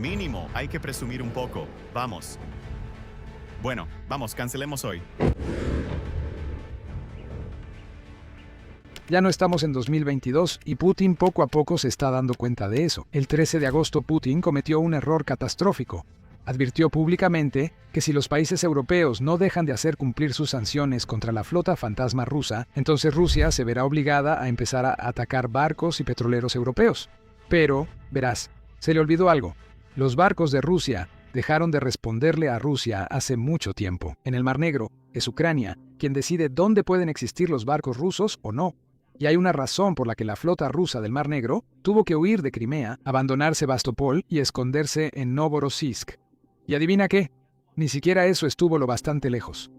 Mínimo, hay que presumir un poco. Vamos. Bueno, vamos, cancelemos hoy. Ya no estamos en 2022 y Putin poco a poco se está dando cuenta de eso. El 13 de agosto Putin cometió un error catastrófico. Advirtió públicamente que si los países europeos no dejan de hacer cumplir sus sanciones contra la flota fantasma rusa, entonces Rusia se verá obligada a empezar a atacar barcos y petroleros europeos. Pero, verás, se le olvidó algo. Los barcos de Rusia dejaron de responderle a Rusia hace mucho tiempo. En el Mar Negro, es Ucrania quien decide dónde pueden existir los barcos rusos o no. Y hay una razón por la que la flota rusa del Mar Negro tuvo que huir de Crimea, abandonar Sebastopol y esconderse en Novorossiysk. ¿Y adivina qué? Ni siquiera eso estuvo lo bastante lejos.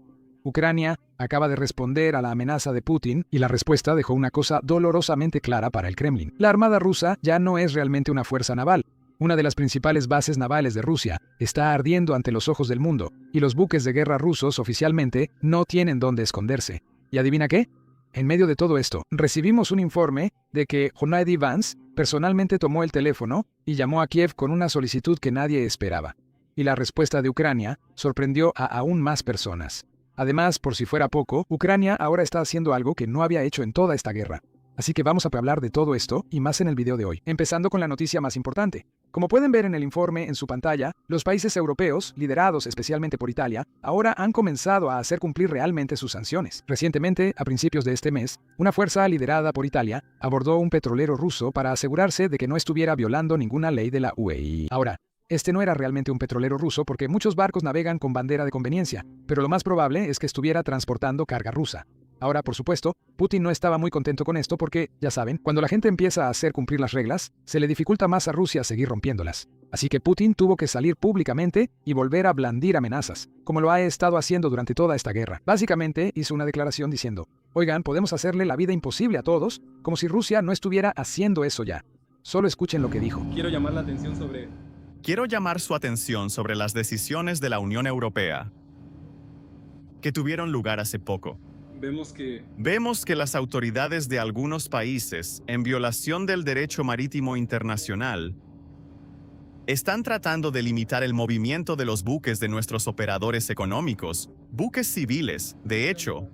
Ucrania acaba de responder a la amenaza de Putin y la respuesta dejó una cosa dolorosamente clara para el Kremlin. La armada rusa ya no es realmente una fuerza naval. Una de las principales bases navales de Rusia está ardiendo ante los ojos del mundo y los buques de guerra rusos oficialmente no tienen dónde esconderse. ¿Y adivina qué? En medio de todo esto, recibimos un informe de que Jonady Vance personalmente tomó el teléfono y llamó a Kiev con una solicitud que nadie esperaba. Y la respuesta de Ucrania sorprendió a aún más personas. Además, por si fuera poco, Ucrania ahora está haciendo algo que no había hecho en toda esta guerra. Así que vamos a hablar de todo esto y más en el video de hoy, empezando con la noticia más importante. Como pueden ver en el informe en su pantalla, los países europeos, liderados especialmente por Italia, ahora han comenzado a hacer cumplir realmente sus sanciones. Recientemente, a principios de este mes, una fuerza liderada por Italia abordó un petrolero ruso para asegurarse de que no estuviera violando ninguna ley de la UE. Ahora, este no era realmente un petrolero ruso porque muchos barcos navegan con bandera de conveniencia, pero lo más probable es que estuviera transportando carga rusa. Ahora, por supuesto, Putin no estaba muy contento con esto porque, ya saben, cuando la gente empieza a hacer cumplir las reglas, se le dificulta más a Rusia seguir rompiéndolas. Así que Putin tuvo que salir públicamente y volver a blandir amenazas, como lo ha estado haciendo durante toda esta guerra. Básicamente, hizo una declaración diciendo, oigan, podemos hacerle la vida imposible a todos, como si Rusia no estuviera haciendo eso ya. Solo escuchen lo que dijo. Quiero llamar su atención sobre las decisiones de la Unión Europea que tuvieron lugar hace poco. Vemos que las autoridades de algunos países, en violación del derecho marítimo internacional, están tratando de limitar el movimiento de los buques de nuestros operadores económicos, buques civiles, de hecho.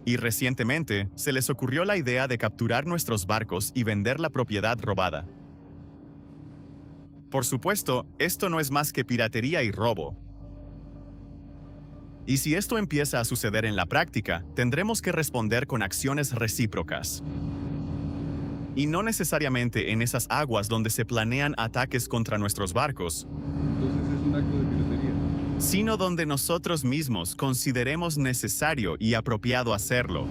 Y recientemente, se les ocurrió la idea de capturar nuestros barcos y vender la propiedad robada. Por supuesto, esto no es más que piratería y robo. Y si esto empieza a suceder en la práctica, tendremos que responder con acciones recíprocas. Y no necesariamente en esas aguas donde se planean ataques contra nuestros barcos, sino donde nosotros mismos consideremos necesario y apropiado hacerlo.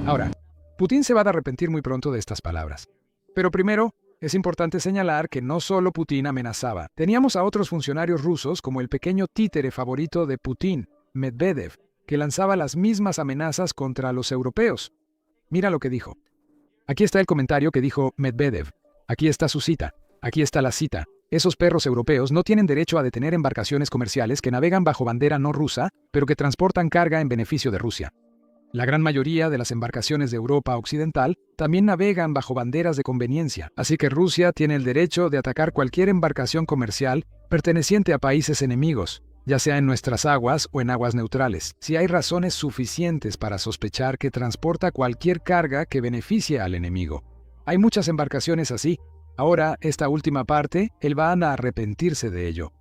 Ahora, Putin se va a arrepentir muy pronto de estas palabras. Pero primero, es importante señalar que no solo Putin amenazaba. Teníamos a otros funcionarios rusos como el pequeño títere favorito de Putin, Medvedev, que lanzaba las mismas amenazas contra los europeos. Mira lo que dijo. Aquí está el comentario que dijo Medvedev. Aquí está su cita. Aquí está la cita. Esos perros europeos no tienen derecho a detener embarcaciones comerciales que navegan bajo bandera no rusa, pero que transportan carga en beneficio de Rusia. La gran mayoría de las embarcaciones de Europa Occidental también navegan bajo banderas de conveniencia, así que Rusia tiene el derecho de atacar cualquier embarcación comercial perteneciente a países enemigos, ya sea en nuestras aguas o en aguas neutrales, si hay razones suficientes para sospechar que transporta cualquier carga que beneficie al enemigo. Hay muchas embarcaciones así. Ahora, esta última parte, él va a arrepentirse de ello.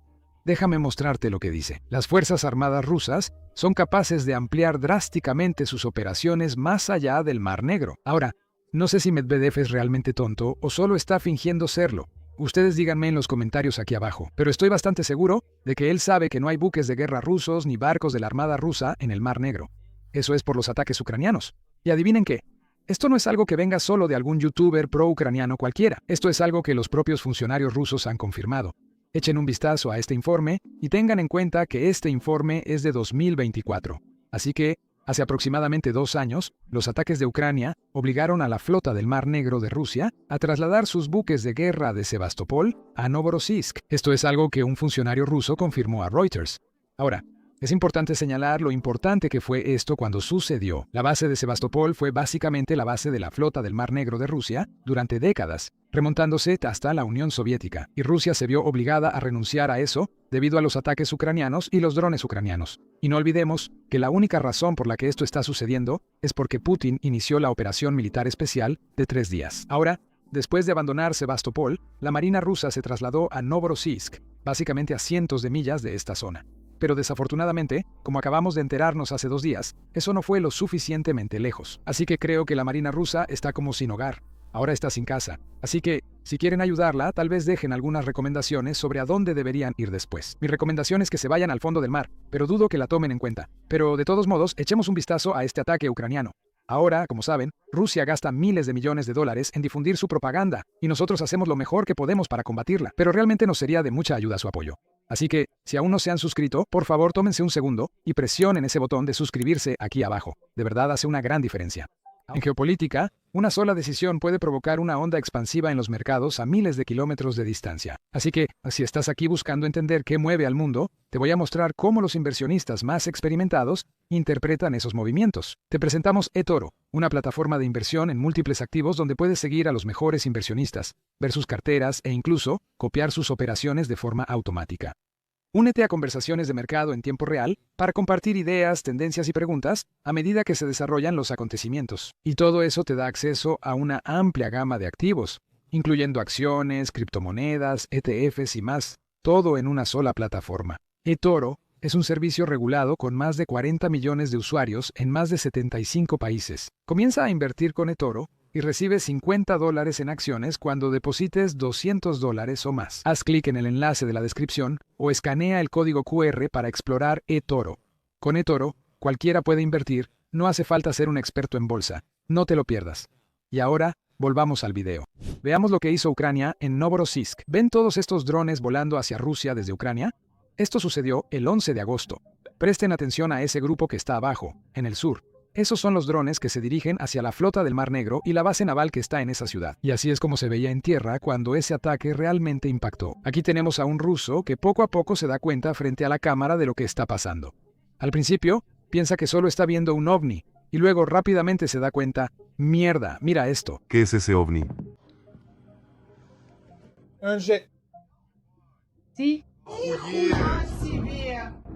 Déjame mostrarte lo que dice. Las Fuerzas Armadas rusas son capaces de ampliar drásticamente sus operaciones más allá del Mar Negro. Ahora, no sé si Medvedev es realmente tonto o solo está fingiendo serlo. Ustedes díganme en los comentarios aquí abajo, pero estoy bastante seguro de que él sabe que no hay buques de guerra rusos ni barcos de la Armada rusa en el Mar Negro. Eso es por los ataques ucranianos. Y adivinen qué. Esto no es algo que venga solo de algún youtuber pro-ucraniano cualquiera. Esto es algo que los propios funcionarios rusos han confirmado. Echen un vistazo a este informe y tengan en cuenta que este informe es de 2024. Así que, hace aproximadamente 2 años, los ataques de Ucrania obligaron a la flota del Mar Negro de Rusia a trasladar sus buques de guerra de Sebastopol a Novorossiysk. Esto es algo que un funcionario ruso confirmó a Reuters. Ahora, Es importante señalar lo importante que fue esto cuando sucedió. La base de Sebastopol fue básicamente la base de la flota del Mar Negro de Rusia durante décadas, remontándose hasta la Unión Soviética, y Rusia se vio obligada a renunciar a eso debido a los ataques ucranianos y los drones ucranianos. Y no olvidemos que la única razón por la que esto está sucediendo es porque Putin inició la operación militar especial de 3 días. Ahora, después de abandonar Sebastopol, la Marina rusa se trasladó a Novorossiysk, básicamente a cientos de millas de esta zona. Pero desafortunadamente, como acabamos de enterarnos hace 2 días, eso no fue lo suficientemente lejos. Así que creo que la Marina rusa está como sin hogar. Ahora está sin casa. Así que, si quieren ayudarla, tal vez dejen algunas recomendaciones sobre a dónde deberían ir después. Mi recomendación es que se vayan al fondo del mar, pero dudo que la tomen en cuenta. Pero de todos modos, echemos un vistazo a este ataque ucraniano. Ahora, como saben, Rusia gasta miles de millones de dólares en difundir su propaganda, y nosotros hacemos lo mejor que podemos para combatirla, pero realmente nos sería de mucha ayuda su apoyo. Así que, si aún no se han suscrito, por favor tómense un segundo y presionen ese botón de suscribirse aquí abajo. De verdad hace una gran diferencia. En geopolítica, una sola decisión puede provocar una onda expansiva en los mercados a miles de kilómetros de distancia. Así que, si estás aquí buscando entender qué mueve al mundo, te voy a mostrar cómo los inversionistas más experimentados interpretan esos movimientos. Te presentamos eToro, una plataforma de inversión en múltiples activos donde puedes seguir a los mejores inversionistas, ver sus carteras e incluso copiar sus operaciones de forma automática. Únete a conversaciones de mercado en tiempo real para compartir ideas, tendencias y preguntas a medida que se desarrollan los acontecimientos. Y todo eso te da acceso a una amplia gama de activos, incluyendo acciones, criptomonedas, ETFs y más, todo en una sola plataforma. eToro es un servicio regulado con más de 40 millones de usuarios en más de 75 países. Comienza a invertir con eToro y recibe $50 en acciones cuando deposites $200 o más. Haz clic en el enlace de la descripción o escanea el código QR para explorar eToro. Con eToro, cualquiera puede invertir, no hace falta ser un experto en bolsa. No te lo pierdas. Y ahora, volvamos al video. Veamos lo que hizo Ucrania en Novorossiysk. ¿Ven todos estos drones volando hacia Rusia desde Ucrania? Esto sucedió el 11 de agosto. Presten atención a ese grupo que está abajo, en el sur. Esos son los drones que se dirigen hacia la flota del Mar Negro y la base naval que está en esa ciudad. Y así es como se veía en tierra cuando ese ataque realmente impactó. Aquí tenemos a un ruso que poco a poco se da cuenta frente a la cámara de lo que está pasando. Al principio, piensa que solo está viendo un ovni, y luego rápidamente se da cuenta, ¡mierda, mira esto! ¿Qué es ese ovni? Sí.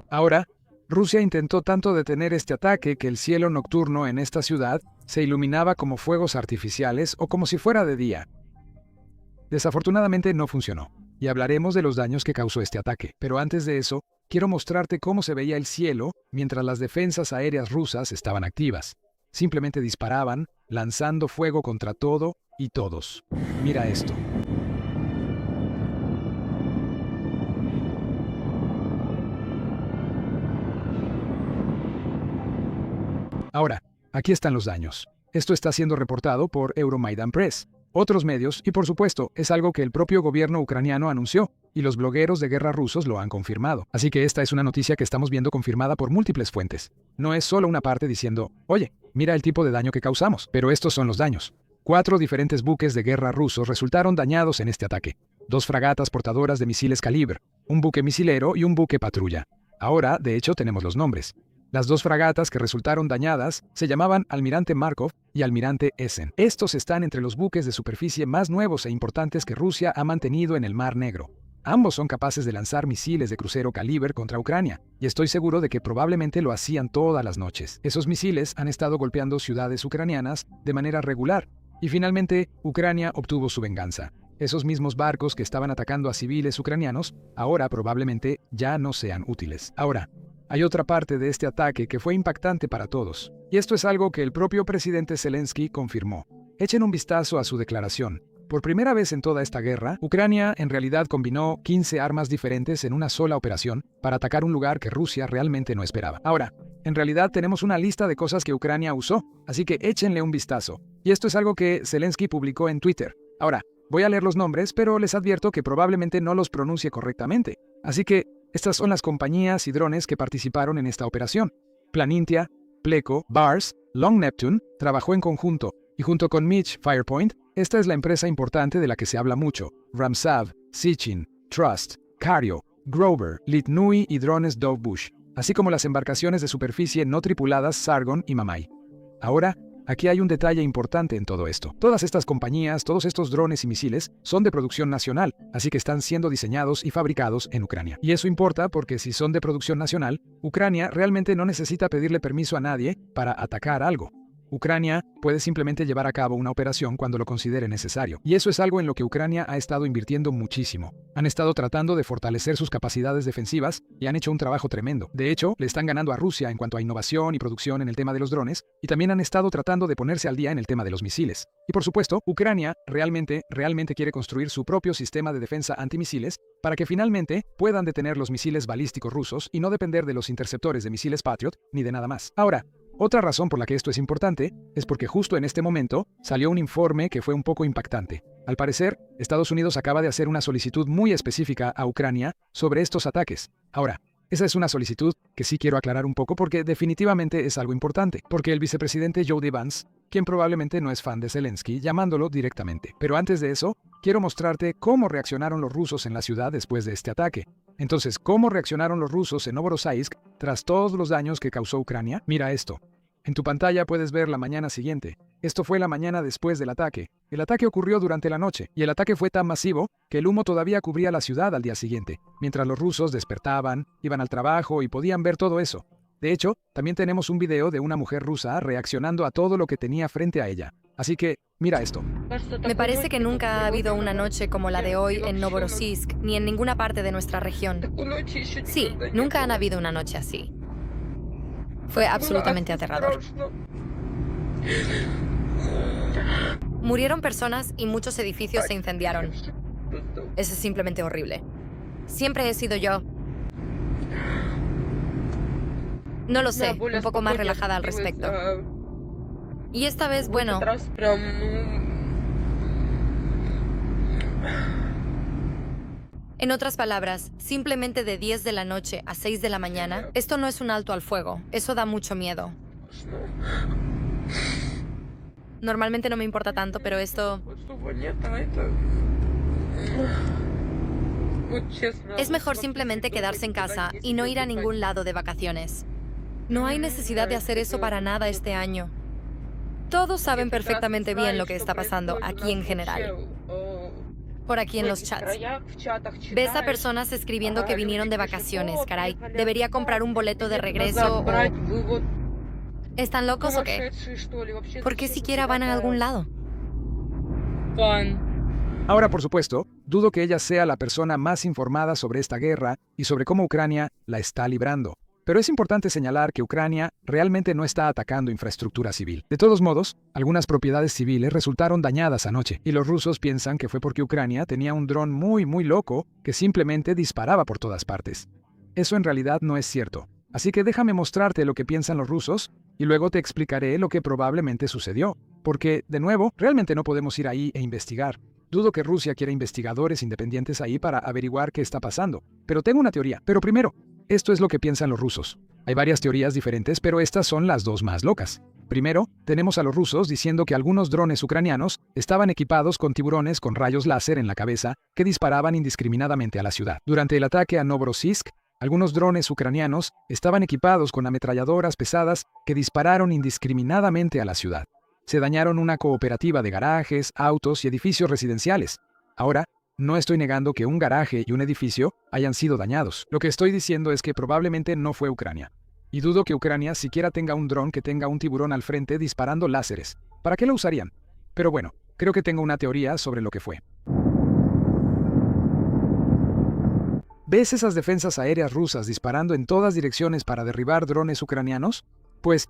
Ahora, Rusia intentó tanto detener este ataque que el cielo nocturno en esta ciudad se iluminaba como fuegos artificiales o como si fuera de día. Desafortunadamente no funcionó, y hablaremos de los daños que causó este ataque. Pero antes de eso, quiero mostrarte cómo se veía el cielo mientras las defensas aéreas rusas estaban activas. Simplemente disparaban, lanzando fuego contra todo y todos. Mira esto. Ahora, aquí están los daños. Esto está siendo reportado por Euromaidan Press, otros medios y por supuesto es algo que el propio gobierno ucraniano anunció y los blogueros de guerra rusos lo han confirmado. Así que esta es una noticia que estamos viendo confirmada por múltiples fuentes. No es solo una parte diciendo, oye, mira el tipo de daño que causamos, pero estos son los daños. 4 diferentes buques de guerra rusos resultaron dañados en este ataque. 2 fragatas portadoras de misiles Kalibr, un buque misilero y un buque patrulla. Ahora, de hecho, tenemos los nombres. Las 2 fragatas que resultaron dañadas se llamaban Almirante Markov y Almirante Essen. Estos están entre los buques de superficie más nuevos e importantes que Rusia ha mantenido en el Mar Negro. Ambos son capaces de lanzar misiles de crucero Kalibr contra Ucrania, y estoy seguro de que probablemente lo hacían todas las noches. Esos misiles han estado golpeando ciudades ucranianas de manera regular, y finalmente Ucrania obtuvo su venganza. Esos mismos barcos que estaban atacando a civiles ucranianos ahora probablemente ya no sean útiles. Ahora, hay otra parte de este ataque que fue impactante para todos, y esto es algo que el propio presidente Zelensky confirmó. Echen un vistazo a su declaración. Por primera vez en toda esta guerra, Ucrania en realidad combinó 15 armas diferentes en una sola operación para atacar un lugar que Rusia realmente no esperaba. Ahora, en realidad tenemos una lista de cosas que Ucrania usó, así que échenle un vistazo. Y esto es algo que Zelensky publicó en Twitter. Ahora, voy a leer los nombres, pero les advierto que probablemente no los pronuncie correctamente. Así que, estas son las compañías y drones que participaron en esta operación. Planintia, Pleco, Bars, Long Neptune trabajó en conjunto, y junto con Mitch Firepoint, esta es la empresa importante de la que se habla mucho. Ramsav, Sitchin, Trust, Cario, Grover, Litnui y drones Dove Bush. así como las embarcaciones de superficie no tripuladas Sargon y Mamai. Ahora, aquí hay un detalle importante en todo esto. Todas estas compañías, todos estos drones y misiles son de producción nacional, así que están siendo diseñados y fabricados en Ucrania. Y eso importa porque si son de producción nacional, Ucrania realmente no necesita pedirle permiso a nadie para atacar algo. Ucrania puede simplemente llevar a cabo una operación cuando lo considere necesario. Y eso es algo en lo que Ucrania ha estado invirtiendo muchísimo. Han estado tratando de fortalecer sus capacidades defensivas y han hecho un trabajo tremendo. De hecho, le están ganando a Rusia en cuanto a innovación y producción en el tema de los drones, y también han estado tratando de ponerse al día en el tema de los misiles. Y por supuesto, Ucrania realmente quiere construir su propio sistema de defensa antimisiles para que finalmente puedan detener los misiles balísticos rusos y no depender de los interceptores de misiles Patriot ni de nada más. Ahora, otra razón por la que esto es importante es porque justo en este momento salió un informe que fue un poco impactante. Al parecer, Estados Unidos acaba de hacer una solicitud muy específica a Ucrania sobre estos ataques. Ahora, esa es una solicitud que sí quiero aclarar un poco porque definitivamente es algo importante, porque el vicepresidente J.D. Vance, quien probablemente no es fan de Zelensky, llamándolo directamente. Pero antes de eso, quiero mostrarte cómo reaccionaron los rusos en la ciudad después de este ataque. Entonces, ¿cómo reaccionaron los rusos en Novorossiysk tras todos los daños que causó Ucrania? Mira esto. En tu pantalla puedes ver la mañana siguiente. Esto fue la mañana después del ataque. El ataque ocurrió durante la noche, y el ataque fue tan masivo que el humo todavía cubría la ciudad al día siguiente, mientras los rusos despertaban, iban al trabajo y podían ver todo eso. De hecho, también tenemos un video de una mujer rusa reaccionando a todo lo que tenía frente a ella. Así que, mira esto. Me parece que nunca ha habido una noche como la de hoy en Novorossiysk, ni en ninguna parte de nuestra región. Sí, nunca han habido una noche así. Fue absolutamente aterrador. Murieron personas y muchos edificios se incendiaron. Eso es simplemente horrible. Siempre he sido yo. No lo sé, un poco más relajada al respecto. Y esta vez, bueno... En otras palabras, simplemente de 10 de la noche a 6 de la mañana, esto no es un alto al fuego. Eso da mucho miedo. Normalmente no me importa tanto, pero esto... Es mejor simplemente quedarse en casa y no ir a ningún lado de vacaciones. No hay necesidad de hacer eso para nada este año. Todos saben perfectamente bien lo que está pasando aquí en general. Por aquí en los chats. Ves a personas escribiendo que vinieron de vacaciones, caray. Debería comprar un boleto de regreso o... ¿Están locos o qué? ¿Por qué siquiera van a algún lado? Ahora, por supuesto, dudo que ella sea la persona más informada sobre esta guerra y sobre cómo Ucrania la está librando. Pero es importante señalar que Ucrania realmente no está atacando infraestructura civil. De todos modos, algunas propiedades civiles resultaron dañadas anoche, y los rusos piensan que fue porque Ucrania tenía un dron muy loco que simplemente disparaba por todas partes. Eso en realidad no es cierto. Así que déjame mostrarte lo que piensan los rusos, y luego te explicaré lo que probablemente sucedió. Porque, de nuevo, realmente no podemos ir ahí e investigar. Dudo que Rusia quiera investigadores independientes ahí para averiguar qué está pasando. Pero tengo una teoría. Pero primero, esto es lo que piensan los rusos. Hay varias teorías diferentes, pero estas son las dos más locas. Primero, tenemos a los rusos diciendo que algunos drones ucranianos estaban equipados con tiburones con rayos láser en la cabeza que disparaban indiscriminadamente a la ciudad. Durante el ataque a Novorossiysk, algunos drones ucranianos estaban equipados con ametralladoras pesadas que dispararon indiscriminadamente a la ciudad. Se dañaron una cooperativa de garajes, autos y edificios residenciales. Ahora, no estoy negando que un garaje y un edificio hayan sido dañados. Lo que estoy diciendo es que probablemente no fue Ucrania. Y dudo que Ucrania siquiera tenga un dron que tenga un tiburón al frente disparando láseres. ¿Para qué lo usarían? Pero bueno, creo que tengo una teoría sobre lo que fue. ¿Ves esas defensas aéreas rusas disparando en todas direcciones para derribar drones ucranianos? Pues,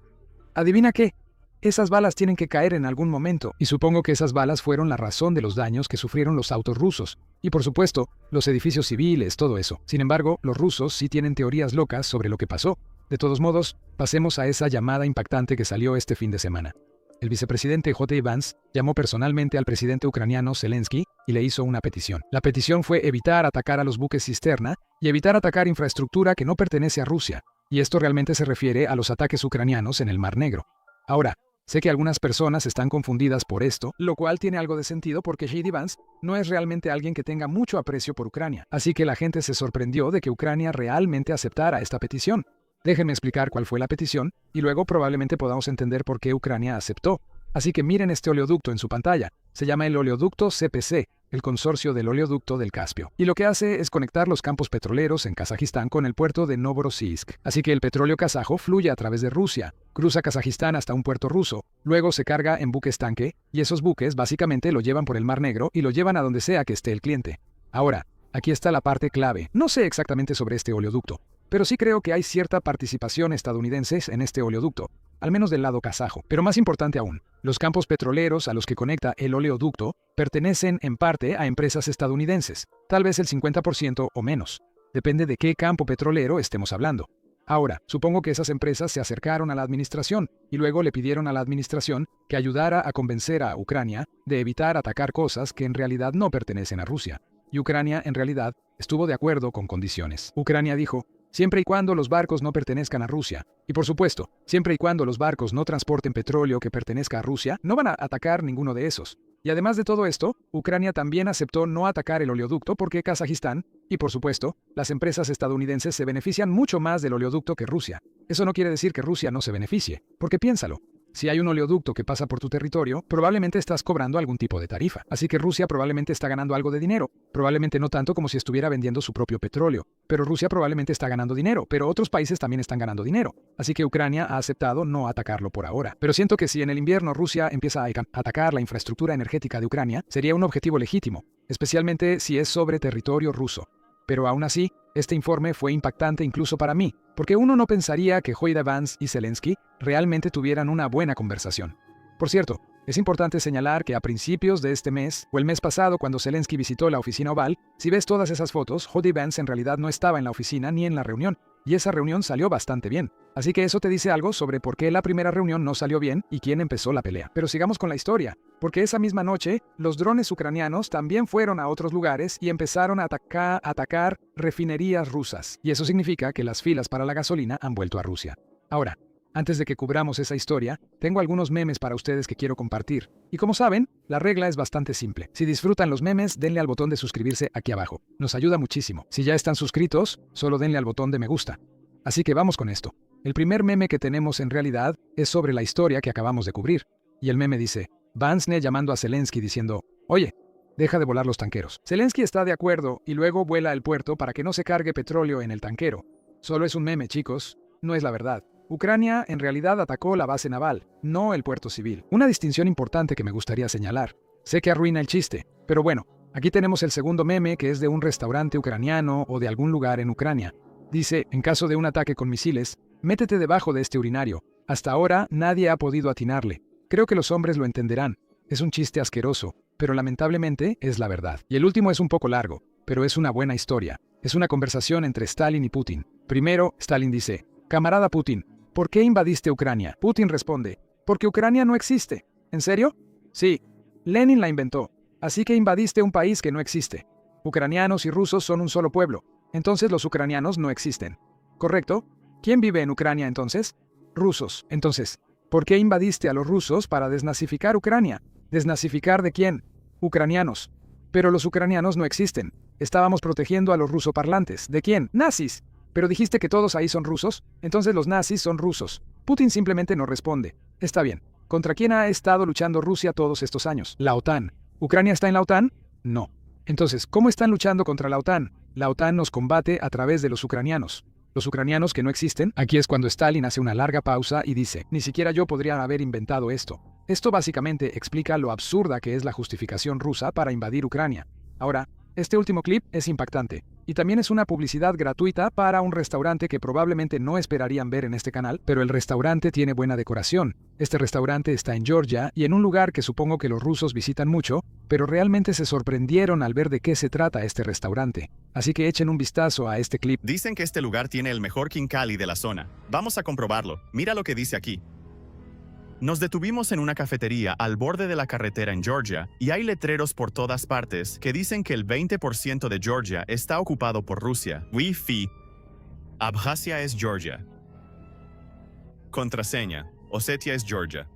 ¿adivina qué? Esas balas tienen que caer en algún momento, y supongo que esas balas fueron la razón de los daños que sufrieron los autos rusos. Y por supuesto, los edificios civiles, todo eso. Sin embargo, los rusos sí tienen teorías locas sobre lo que pasó. De todos modos, pasemos a esa llamada impactante que salió este fin de semana. El vicepresidente J.D. Vance llamó personalmente al presidente ucraniano Zelensky y le hizo una petición. La petición fue evitar atacar a los buques cisterna y evitar atacar infraestructura que no pertenece a Rusia. Y esto realmente se refiere a los ataques ucranianos en el Mar Negro. Ahora, sé que algunas personas están confundidas por esto, lo cual tiene algo de sentido porque J.D. Vance no es realmente alguien que tenga mucho aprecio por Ucrania. Así que la gente se sorprendió de que Ucrania realmente aceptara esta petición. Déjenme explicar cuál fue la petición, y luego probablemente podamos entender por qué Ucrania aceptó. Así que miren este oleoducto en su pantalla. Se llama el oleoducto CPC, el consorcio del oleoducto del Caspio. Y lo que hace es conectar los campos petroleros en Kazajistán con el puerto de Novorossiysk. Así que el petróleo kazajo fluye a través de Rusia, cruza Kazajistán hasta un puerto ruso, luego se carga en buques tanque, y esos buques básicamente lo llevan por el Mar Negro y lo llevan a donde sea que esté el cliente. Ahora, aquí está la parte clave. No sé exactamente sobre este oleoducto, pero sí creo que hay cierta participación estadounidense en este oleoducto, al menos del lado kazajo. Pero más importante aún, los campos petroleros a los que conecta el oleoducto pertenecen en parte a empresas estadounidenses, tal vez el 50% o menos. Depende de qué campo petrolero estemos hablando. Ahora, supongo que esas empresas se acercaron a la administración y luego le pidieron a la administración que ayudara a convencer a Ucrania de evitar atacar cosas que en realidad no pertenecen a Rusia. Y Ucrania, en realidad, estuvo de acuerdo con condiciones. Ucrania dijo: siempre y cuando los barcos no pertenezcan a Rusia. Y por supuesto, siempre y cuando los barcos no transporten petróleo que pertenezca a Rusia, no van a atacar ninguno de esos. Y además de todo esto, Ucrania también aceptó no atacar el oleoducto porque Kazajistán, y por supuesto, las empresas estadounidenses se benefician mucho más del oleoducto que Rusia. Eso no quiere decir que Rusia no se beneficie, porque piénsalo. Si hay un oleoducto que pasa por tu territorio, probablemente estás cobrando algún tipo de tarifa. Así que Rusia probablemente está ganando algo de dinero. Probablemente no tanto como si estuviera vendiendo su propio petróleo. Pero Rusia probablemente está ganando dinero, pero otros países también están ganando dinero. Así que Ucrania ha aceptado no atacarlo por ahora. Pero siento que si en el invierno Rusia empieza a atacar la infraestructura energética de Ucrania, sería un objetivo legítimo, especialmente si es sobre territorio ruso. Pero aún así, este informe fue impactante incluso para mí, porque uno no pensaría que Joe Vance y Zelensky realmente tuvieran una buena conversación. Por cierto, es importante señalar que a principios de este mes, o el mes pasado cuando Zelensky visitó la oficina oval, si ves todas esas fotos, Joe Vance en realidad no estaba en la oficina ni en la reunión, y esa reunión salió bastante bien. Así que eso te dice algo sobre por qué la primera reunión no salió bien y quién empezó la pelea. Pero sigamos con la historia, porque esa misma noche, los drones ucranianos también fueron a otros lugares y empezaron a atacar refinerías rusas. Y eso significa que las filas para la gasolina han vuelto a Rusia. Ahora, antes de que cubramos esa historia, tengo algunos memes para ustedes que quiero compartir. Y como saben, la regla es bastante simple. Si disfrutan los memes, denle al botón de suscribirse aquí abajo. Nos ayuda muchísimo. Si ya están suscritos, solo denle al botón de me gusta. Así que vamos con esto. El primer meme que tenemos en realidad es sobre la historia que acabamos de cubrir. Y el meme dice: Vance llamando a Zelensky diciendo: oye, deja de volar los tanqueros. Zelensky está de acuerdo y luego vuela al puerto para que no se cargue petróleo en el tanquero. Solo es un meme, chicos. No es la verdad. Ucrania en realidad atacó la base naval, no el puerto civil. Una distinción importante que me gustaría señalar. Sé que arruina el chiste, pero bueno, aquí tenemos el segundo meme que es de un restaurante ucraniano o de algún lugar en Ucrania. Dice: en caso de un ataque con misiles, métete debajo de este urinario. Hasta ahora nadie ha podido atinarle. Creo que los hombres lo entenderán. Es un chiste asqueroso, pero lamentablemente es la verdad. Y el último es un poco largo, pero es una buena historia. Es una conversación entre Stalin y Putin. Primero, Stalin dice: camarada Putin, ¿por qué invadiste Ucrania? Putin responde: porque Ucrania no existe. ¿En serio? Sí. Lenin la inventó. Así que invadiste un país que no existe. Ucranianos y rusos son un solo pueblo. Entonces los ucranianos no existen. ¿Correcto? ¿Quién vive en Ucrania entonces? Rusos. Entonces, ¿por qué invadiste a los rusos para desnazificar Ucrania? ¿Desnazificar de quién? Ucranianos. Pero los ucranianos no existen. Estábamos protegiendo a los rusoparlantes. ¿De quién? Nazis. Pero dijiste que todos ahí son rusos, entonces los nazis son rusos. Putin simplemente no responde. Está bien. ¿Contra quién ha estado luchando Rusia todos estos años? La OTAN. ¿Ucrania está en la OTAN? No. Entonces, ¿cómo están luchando contra la OTAN? La OTAN nos combate a través de los ucranianos. Los ucranianos que no existen. Aquí es cuando Stalin hace una larga pausa y dice: ni siquiera yo podría haber inventado esto. Esto básicamente explica lo absurda que es la justificación rusa para invadir Ucrania. Ahora, este último clip es impactante, y también es una publicidad gratuita para un restaurante que probablemente no esperarían ver en este canal, pero el restaurante tiene buena decoración. Este restaurante está en Georgia y en un lugar que supongo que los rusos visitan mucho, pero realmente se sorprendieron al ver de qué se trata este restaurante. Así que echen un vistazo a este clip. Dicen que este lugar tiene el mejor khinkali de la zona. Vamos a comprobarlo. Mira lo que dice aquí. Nos detuvimos en una cafetería al borde de la carretera en Georgia y hay letreros por todas partes que dicen que el 20% de Georgia está ocupado por Rusia. Wi-Fi. Abjasia es Georgia. Contraseña. Osetia es Georgia.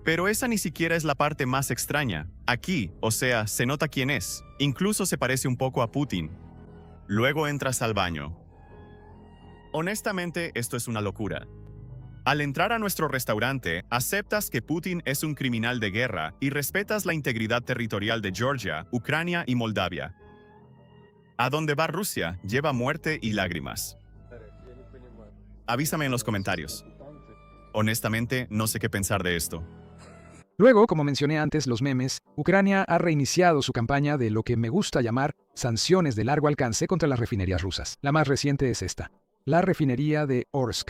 Pero esa ni siquiera es la parte más extraña. Aquí, o sea, se nota quién es. Incluso se parece un poco a Putin. Luego entras al baño. Honestamente, esto es una locura. Al entrar a nuestro restaurante, aceptas que Putin es un criminal de guerra y respetas la integridad territorial de Georgia, Ucrania y Moldavia. A donde va Rusia, lleva muerte y lágrimas. Avísame en los comentarios. Honestamente, no sé qué pensar de esto. Luego, como mencioné antes, los memes, Ucrania ha reiniciado su campaña de lo que me gusta llamar sanciones de largo alcance contra las refinerías rusas. La más reciente es esta, la refinería de Orsk.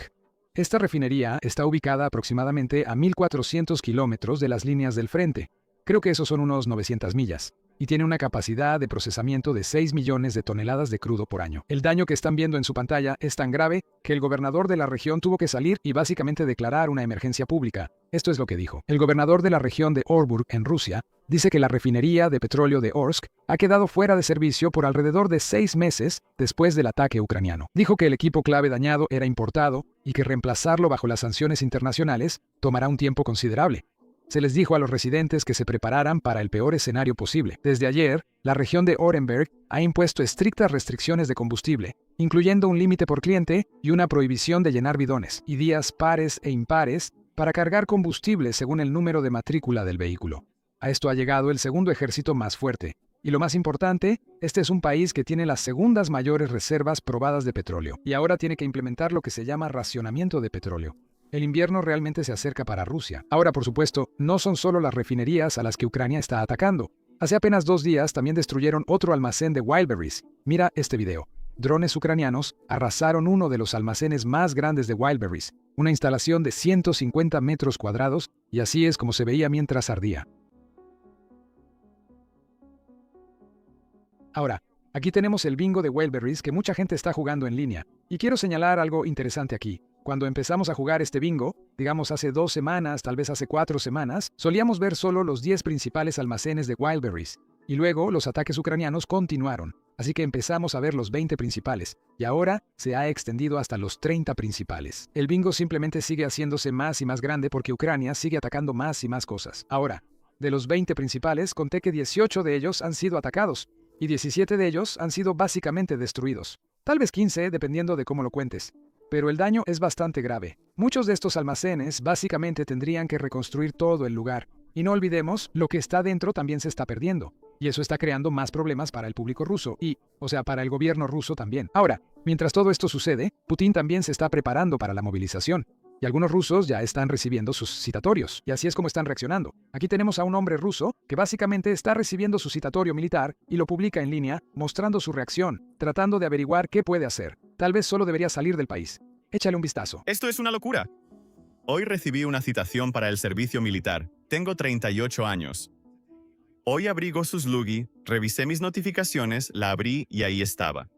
Esta refinería está ubicada aproximadamente a 1.400 kilómetros de las líneas del frente. Creo que esos son unos 900 millas. Y tiene una capacidad de procesamiento de 6 millones de toneladas de crudo por año. El daño que están viendo en su pantalla es tan grave que el gobernador de la región tuvo que salir y básicamente declarar una emergencia pública. Esto es lo que dijo. El gobernador de la región de Orburg, en Rusia, dice que la refinería de petróleo de Orsk ha quedado fuera de servicio por alrededor de 6 meses después del ataque ucraniano. Dijo que el equipo clave dañado era importado y que reemplazarlo bajo las sanciones internacionales tomará un tiempo considerable. Se les dijo a los residentes que se prepararan para el peor escenario posible. Desde ayer, la región de Orenburg ha impuesto estrictas restricciones de combustible, incluyendo un límite por cliente y una prohibición de llenar bidones, y días pares e impares para cargar combustible según el número de matrícula del vehículo. A esto ha llegado el segundo ejército más fuerte. Y lo más importante, este es un país que tiene las segundas mayores reservas probadas de petróleo, y ahora tiene que implementar lo que se llama racionamiento de petróleo. El invierno realmente se acerca para Rusia. Ahora, por supuesto, no son solo las refinerías a las que Ucrania está atacando. Hace apenas 2 días también destruyeron otro almacén de Wildberries. Mira este video. Drones ucranianos arrasaron uno de los almacenes más grandes de Wildberries, una instalación de 150 metros cuadrados, y así es como se veía mientras ardía. Ahora, aquí tenemos el bingo de Wildberries que mucha gente está jugando en línea. Y quiero señalar algo interesante aquí. Cuando empezamos a jugar este bingo, digamos hace 2 semanas, tal vez hace 4 semanas, solíamos ver solo los 10 principales almacenes de Wildberries. Y luego los ataques ucranianos continuaron. Así que empezamos a ver los 20 principales. Y ahora se ha extendido hasta los 30 principales. El bingo simplemente sigue haciéndose más y más grande porque Ucrania sigue atacando más y más cosas. Ahora, de los 20 principales, conté que 18 de ellos han sido atacados. Y 17 de ellos han sido básicamente destruidos. Tal vez 15, dependiendo de cómo lo cuentes. Pero el daño es bastante grave. Muchos de estos almacenes básicamente tendrían que reconstruir todo el lugar. Y no olvidemos, lo que está dentro también se está perdiendo. Y eso está creando más problemas para el público ruso y, para el gobierno ruso también. Ahora, mientras todo esto sucede, Putin también se está preparando para la movilización. Y algunos rusos ya están recibiendo sus citatorios. Y así es como están reaccionando. Aquí tenemos a un hombre ruso que básicamente está recibiendo su citatorio militar y lo publica en línea, mostrando su reacción, tratando de averiguar qué puede hacer. Tal vez solo debería salir del país. Échale un vistazo. Esto es una locura. Hoy recibí una citación para el servicio militar. Tengo 38 años. Hoy abrigo sus Lugi, revisé mis notificaciones, la abrí y ahí estaba.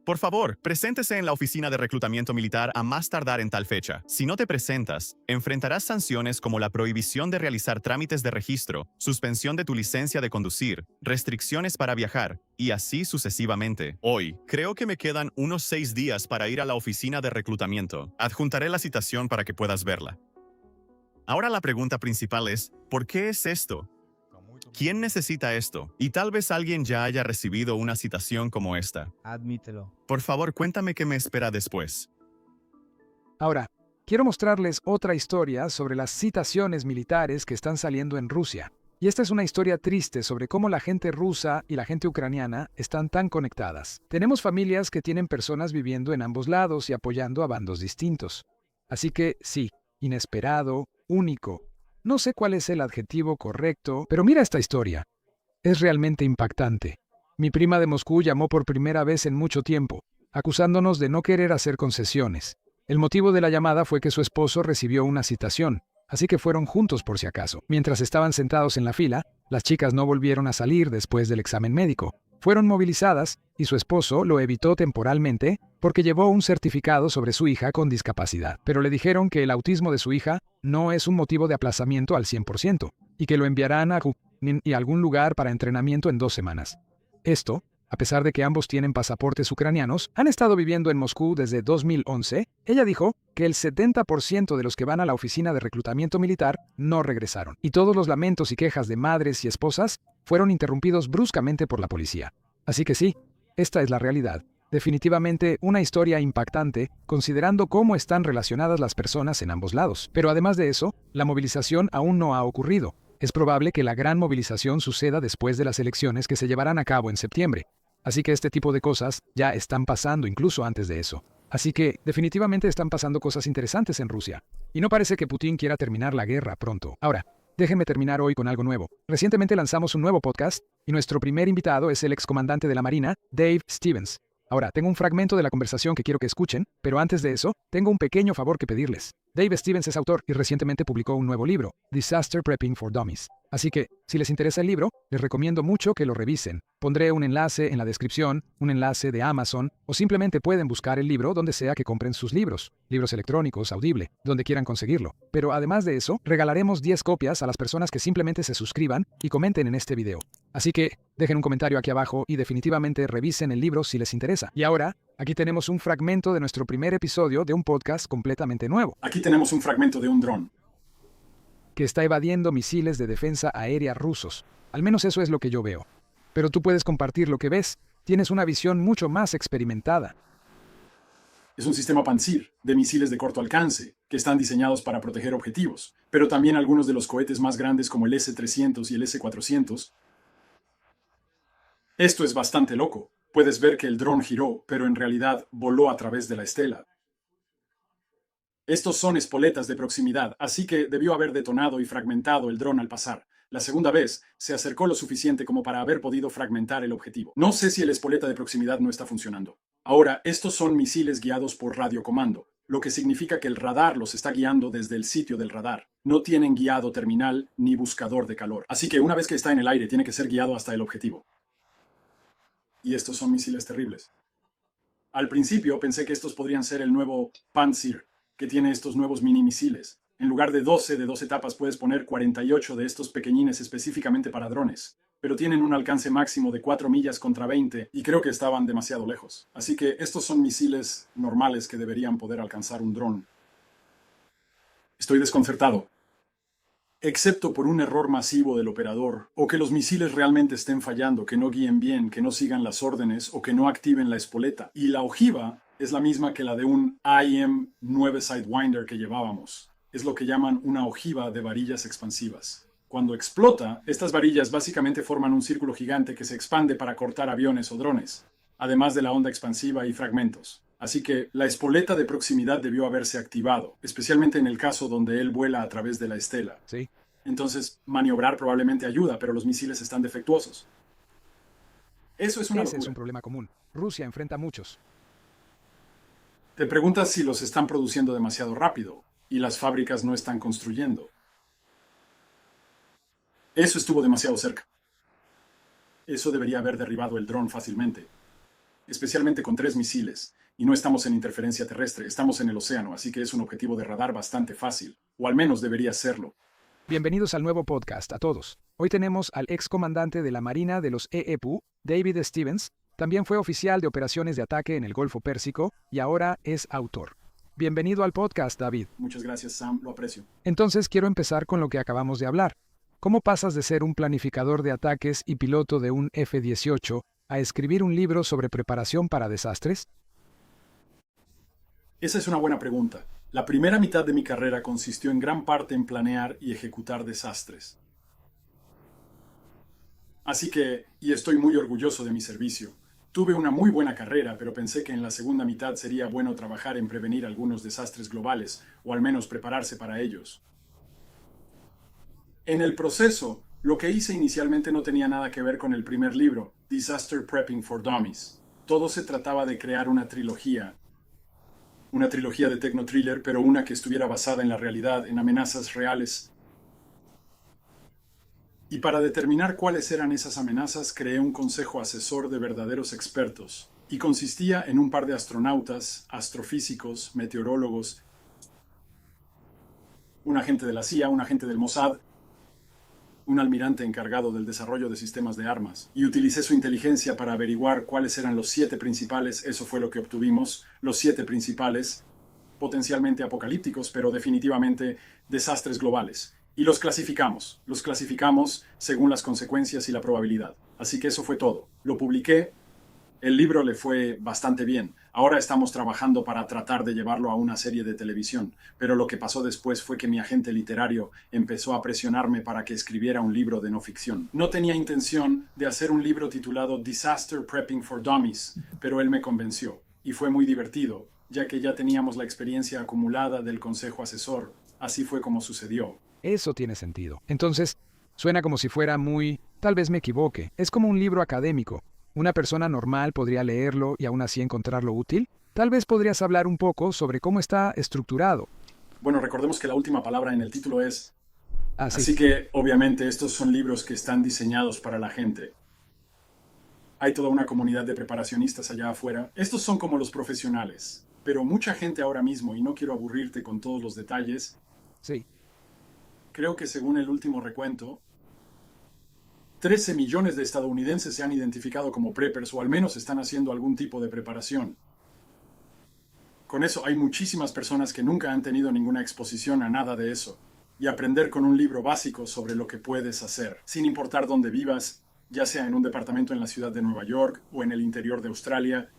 Por favor, preséntese en la oficina de reclutamiento militar a más tardar en tal fecha. Si no te presentas, enfrentarás sanciones como la prohibición de realizar trámites de registro, suspensión de tu licencia de conducir, restricciones para viajar, y así sucesivamente. Hoy, creo que me quedan unos 6 días para ir a la oficina de reclutamiento. Adjuntaré la citación para que puedas verla. Ahora la pregunta principal es, ¿por qué es esto? ¿Quién necesita esto? Y tal vez alguien ya haya recibido una citación como esta. Admítelo. Por favor, cuéntame qué me espera después. Ahora, quiero mostrarles otra historia sobre las citaciones militares que están saliendo en Rusia. Y esta es una historia triste sobre cómo la gente rusa y la gente ucraniana están tan conectadas. Tenemos familias que tienen personas viviendo en ambos lados y apoyando a bandos distintos. Así que sí, inesperado, único. No sé cuál es el adjetivo correcto, pero mira esta historia. Es realmente impactante. Mi prima de Moscú llamó por primera vez en mucho tiempo, acusándonos de no querer hacer concesiones. El motivo de la llamada fue que su esposo recibió una citación, así que fueron juntos por si acaso. Mientras estaban sentados en la fila, las chicas no volvieron a salir después del examen médico. Fueron movilizadas y su esposo lo evitó temporalmente porque llevó un certificado sobre su hija con discapacidad. Pero le dijeron que el autismo de su hija no es un motivo de aplazamiento al 100% y que lo enviarán a Kuzmin y algún lugar para entrenamiento en 2 semanas. Esto, a pesar de que ambos tienen pasaportes ucranianos, han estado viviendo en Moscú desde 2011. Ella dijo que el 70% de los que van a la oficina de reclutamiento militar no regresaron. Y todos los lamentos y quejas de madres y esposas fueron interrumpidos bruscamente por la policía. Así que sí, esta es la realidad. Definitivamente una historia impactante, considerando cómo están relacionadas las personas en ambos lados. Pero además de eso, la movilización aún no ha ocurrido. Es probable que la gran movilización suceda después de las elecciones que se llevarán a cabo en septiembre. Así que este tipo de cosas ya están pasando incluso antes de eso. Así que definitivamente están pasando cosas interesantes en Rusia. Y no parece que Putin quiera terminar la guerra pronto. Ahora, déjenme terminar hoy con algo nuevo. Recientemente lanzamos un nuevo podcast y nuestro primer invitado es el excomandante de la Marina, Dave Stevens. Ahora, tengo un fragmento de la conversación que quiero que escuchen, pero antes de eso, tengo un pequeño favor que pedirles. Dave Stevens es autor y recientemente publicó un nuevo libro, Disaster Prepping for Dummies. Así que, si les interesa el libro, les recomiendo mucho que lo revisen. Pondré un enlace en la descripción, un enlace de Amazon, o simplemente pueden buscar el libro donde sea que compren sus libros, libros electrónicos, Audible, donde quieran conseguirlo. Pero además de eso, regalaremos 10 copias a las personas que simplemente se suscriban y comenten en este video. Así que, dejen un comentario aquí abajo y definitivamente revisen el libro si les interesa. Y ahora, aquí tenemos un fragmento de nuestro primer episodio de un podcast completamente nuevo. Aquí tenemos un fragmento de un dron Que está evadiendo misiles de defensa aérea rusos. Al menos eso es lo que yo veo. Pero tú puedes compartir lo que ves. Tienes una visión mucho más experimentada. Es un sistema Pantsir de misiles de corto alcance que están diseñados para proteger objetivos, pero también algunos de los cohetes más grandes como el S-300 y el S-400. Esto es bastante loco. Puedes ver que el dron giró, pero en realidad voló a través de la estela. Estos son espoletas de proximidad, así que debió haber detonado y fragmentado el dron al pasar. La segunda vez, se acercó lo suficiente como para haber podido fragmentar el objetivo. No sé si el espoleta de proximidad no está funcionando. Ahora, estos son misiles guiados por radiocomando, lo que significa que el radar los está guiando desde el sitio del radar. No tienen guiado terminal ni buscador de calor. Así que una vez que está en el aire, tiene que ser guiado hasta el objetivo. Y estos son misiles terribles. Al principio pensé que estos podrían ser el nuevo Pantsir, que tiene estos nuevos mini misiles. En lugar de 12 de 2 etapas puedes poner 48 de estos pequeñines específicamente para drones, pero tienen un alcance máximo de 4 millas contra 20 y creo que estaban demasiado lejos. Así que estos son misiles normales que deberían poder alcanzar un dron. Estoy desconcertado. Excepto por un error masivo del operador, o que los misiles realmente estén fallando, que no guíen bien, que no sigan las órdenes o que no activen la espoleta. Y la ojiva es la misma que la de un IM-9 Sidewinder que llevábamos. Es lo que llaman una ojiva de varillas expansivas. Cuando explota, estas varillas básicamente forman un círculo gigante que se expande para cortar aviones o drones, además de la onda expansiva y fragmentos. Así que la espoleta de proximidad debió haberse activado, especialmente en el caso donde él vuela a través de la estela. Sí. Entonces, maniobrar probablemente ayuda, pero los misiles están defectuosos. Eso es una Ese es locura. un problema común. Rusia enfrenta muchos. Te preguntas si los están produciendo demasiado rápido y las fábricas no están construyendo. Eso estuvo demasiado cerca. Eso debería haber derribado el dron fácilmente, especialmente con 3 misiles. Y no estamos en interferencia terrestre, estamos en el océano, así que es un objetivo de radar bastante fácil, o al menos debería serlo. Bienvenidos al nuevo podcast a todos. Hoy tenemos al excomandante de la Marina de los EEPU, David Stevens. También fue oficial de operaciones de ataque en el Golfo Pérsico y ahora es autor. Bienvenido al podcast, David. Muchas gracias, Sam, lo aprecio. Entonces quiero empezar con lo que acabamos de hablar. ¿Cómo pasas de ser un planificador de ataques y piloto de un F-18 a escribir un libro sobre preparación para desastres? Esa es una buena pregunta. La primera mitad de mi carrera consistió en gran parte en planear y ejecutar desastres. Así que, y estoy muy orgulloso de mi servicio, tuve una muy buena carrera, pero pensé que en la segunda mitad sería bueno trabajar en prevenir algunos desastres globales, o al menos prepararse para ellos. En el proceso, lo que hice inicialmente no tenía nada que ver con el primer libro, Disaster Prepping for Dummies. Todo se trataba de crear una trilogía de techno-thriller, pero una que estuviera basada en la realidad, en amenazas reales. Y para determinar cuáles eran esas amenazas, creé un consejo asesor de verdaderos expertos, y consistía en un par de astronautas, astrofísicos, meteorólogos, un agente de la CIA, un agente del Mossad, un almirante encargado del desarrollo de sistemas de armas, y utilicé su inteligencia para averiguar cuáles eran los 7 principales, eso fue lo que obtuvimos, los 7 principales, potencialmente apocalípticos, pero definitivamente desastres globales. Y los clasificamos según las consecuencias y la probabilidad. Así que eso fue todo. Lo publiqué, El libro le fue bastante bien. Ahora estamos trabajando para tratar de llevarlo a una serie de televisión, pero lo que pasó después fue que mi agente literario empezó a presionarme para que escribiera un libro de no ficción. No tenía intención de hacer un libro titulado Disaster Prepping for Dummies, pero él me convenció, y fue muy divertido, ya que ya teníamos la experiencia acumulada del consejo asesor. Así fue como sucedió. Eso tiene sentido. Entonces, suena como si fuera muy... Tal vez me equivoque. Es como un libro académico. ¿Una persona normal podría leerlo y aún así encontrarlo útil? Tal vez podrías hablar un poco sobre cómo está estructurado. Bueno, recordemos que la última palabra en el título es... Sí. Así que, obviamente, estos son libros que están diseñados para la gente. Hay toda una comunidad de preparacionistas allá afuera. Estos son como los profesionales. Pero mucha gente ahora mismo, y no quiero aburrirte con todos los detalles. Sí. Creo que según el último recuento, 13 millones de estadounidenses se han identificado como preppers o al menos están haciendo algún tipo de preparación. Con eso hay muchísimas personas que nunca han tenido ninguna exposición a nada de eso. Y aprender con un libro básico sobre lo que puedes hacer, sin importar dónde vivas, ya sea en un departamento en la ciudad de Nueva York o en el interior de Australia,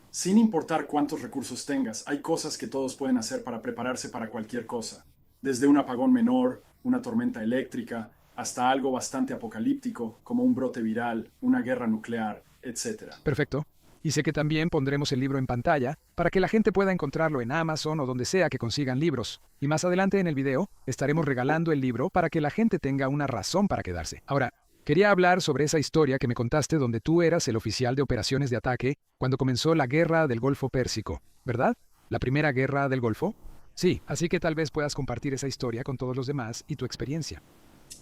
sin importar cuántos recursos tengas, hay cosas que todos pueden hacer para prepararse para cualquier cosa. Desde un apagón menor, una tormenta eléctrica, hasta algo bastante apocalíptico, como un brote viral, una guerra nuclear, etc. Perfecto. Y sé que también pondremos el libro en pantalla para que la gente pueda encontrarlo en Amazon o donde sea que consigan libros. Y más adelante en el video estaremos regalando el libro para que la gente tenga una razón para quedarse. Ahora, quería hablar sobre esa historia que me contaste donde tú eras el oficial de operaciones de ataque cuando comenzó la guerra del Golfo Pérsico, ¿verdad? ¿La primera guerra del Golfo? Sí, así que tal vez puedas compartir esa historia con todos los demás y tu experiencia.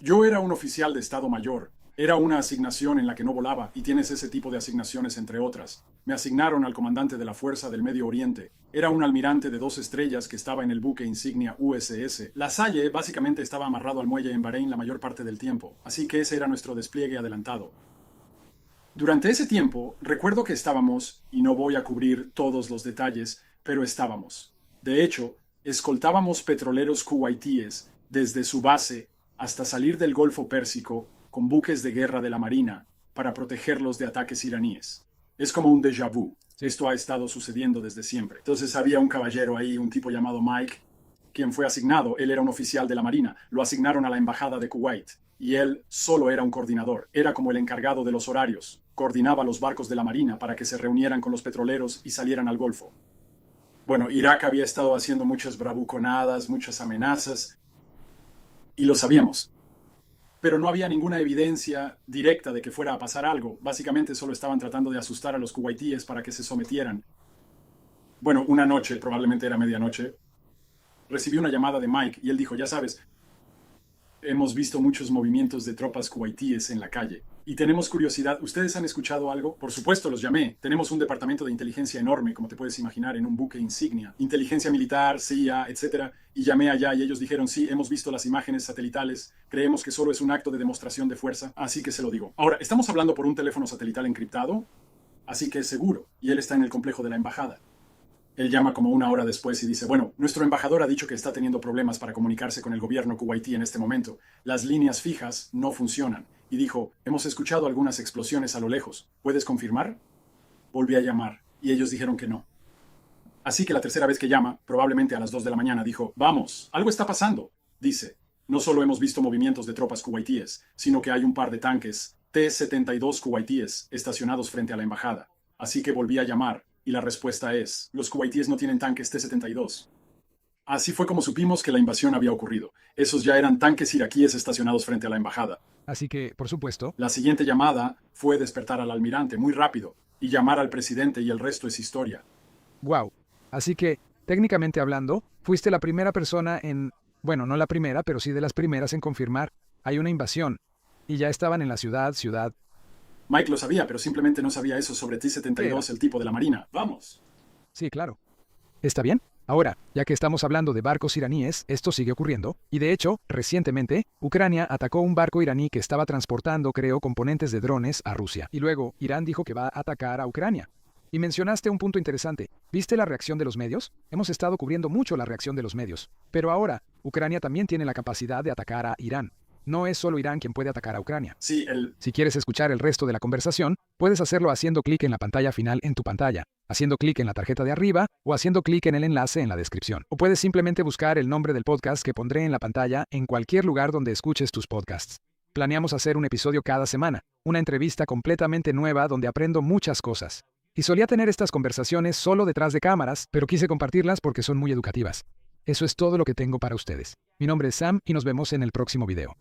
Yo era un oficial de Estado Mayor. Era una asignación en la que no volaba, y tienes ese tipo de asignaciones entre otras. Me asignaron al comandante de la Fuerza del Medio Oriente. Era un almirante de 2 estrellas que estaba en el buque insignia USS. La Salle básicamente estaba amarrado al muelle en Bahrein la mayor parte del tiempo, así que ese era nuestro despliegue adelantado. Durante ese tiempo, recuerdo que estábamos, y no voy a cubrir todos los detalles, pero estábamos. De hecho, escoltábamos petroleros kuwaitíes desde su base hasta salir del Golfo Pérsico con buques de guerra de la Marina para protegerlos de ataques iraníes. Es como un déjà vu. Esto ha estado sucediendo desde siempre. Entonces había un caballero ahí, un tipo llamado Mike, quien fue asignado. Él era un oficial de la Marina. Lo asignaron a la embajada de Kuwait. Y él solo era un coordinador. Era como el encargado de los horarios. Coordinaba los barcos de la Marina para que se reunieran con los petroleros y salieran al Golfo. Bueno, Irak había estado haciendo muchas bravuconadas, muchas amenazas. Y lo sabíamos. Pero no había ninguna evidencia directa de que fuera a pasar algo. Básicamente solo estaban tratando de asustar a los kuwaitíes para que se sometieran. Bueno, una noche, probablemente era medianoche, recibí una llamada de Mike y él dijo, ya sabes, hemos visto muchos movimientos de tropas kuwaitíes en la calle. Y tenemos curiosidad, ¿ustedes han escuchado algo? Por supuesto, los llamé. Tenemos un departamento de inteligencia enorme, como te puedes imaginar, en un buque insignia. Inteligencia militar, CIA, etc. Y llamé allá y ellos dijeron, sí, hemos visto las imágenes satelitales. Creemos que solo es un acto de demostración de fuerza, así que se lo digo. Ahora, estamos hablando por un teléfono satelital encriptado, así que es seguro. Y él está en el complejo de la embajada. Él llama como una hora después y dice, bueno, nuestro embajador ha dicho que está teniendo problemas para comunicarse con el gobierno kuwaití en este momento. Las líneas fijas no funcionan. Y dijo, hemos escuchado algunas explosiones a lo lejos. ¿Puedes confirmar? Volví a llamar y ellos dijeron que no. Así que la tercera vez que llama, probablemente a las 2 de la mañana, dijo, vamos, algo está pasando. Dice, no solo hemos visto movimientos de tropas kuwaitíes, sino que hay un par de tanques T-72 kuwaitíes estacionados frente a la embajada. Así que volví a llamar. Y la respuesta es, los kuwaitíes no tienen tanques T-72. Así fue como supimos que la invasión había ocurrido. Esos ya eran tanques iraquíes estacionados frente a la embajada. Así que, por supuesto... La siguiente llamada fue despertar al almirante muy rápido y llamar al presidente y el resto es historia. Wow. Así que, técnicamente hablando, fuiste la primera persona en... Bueno, no la primera, pero sí de las primeras en confirmar. Hay una invasión. Y ya estaban en la ciudad... Mike lo sabía, pero simplemente no sabía eso sobre T-72, el tipo de la Marina. ¡Vamos! Sí, claro. ¿Está bien? Ahora, ya que estamos hablando de barcos iraníes, esto sigue ocurriendo. Y de hecho, recientemente, Ucrania atacó un barco iraní que estaba transportando, creo, componentes de drones a Rusia. Y luego, Irán dijo que va a atacar a Ucrania. Y mencionaste un punto interesante. ¿Viste la reacción de los medios? Hemos estado cubriendo mucho la reacción de los medios. Pero ahora, Ucrania también tiene la capacidad de atacar a Irán. No es solo Irán quien puede atacar a Ucrania. Sí, Si quieres escuchar el resto de la conversación, puedes hacerlo haciendo clic en la pantalla final en tu pantalla, haciendo clic en la tarjeta de arriba o haciendo clic en el enlace en la descripción. O puedes simplemente buscar el nombre del podcast que pondré en la pantalla en cualquier lugar donde escuches tus podcasts. Planeamos hacer un episodio cada semana, una entrevista completamente nueva donde aprendo muchas cosas. Y solía tener estas conversaciones solo detrás de cámaras, pero quise compartirlas porque son muy educativas. Eso es todo lo que tengo para ustedes. Mi nombre es Sam y nos vemos en el próximo video.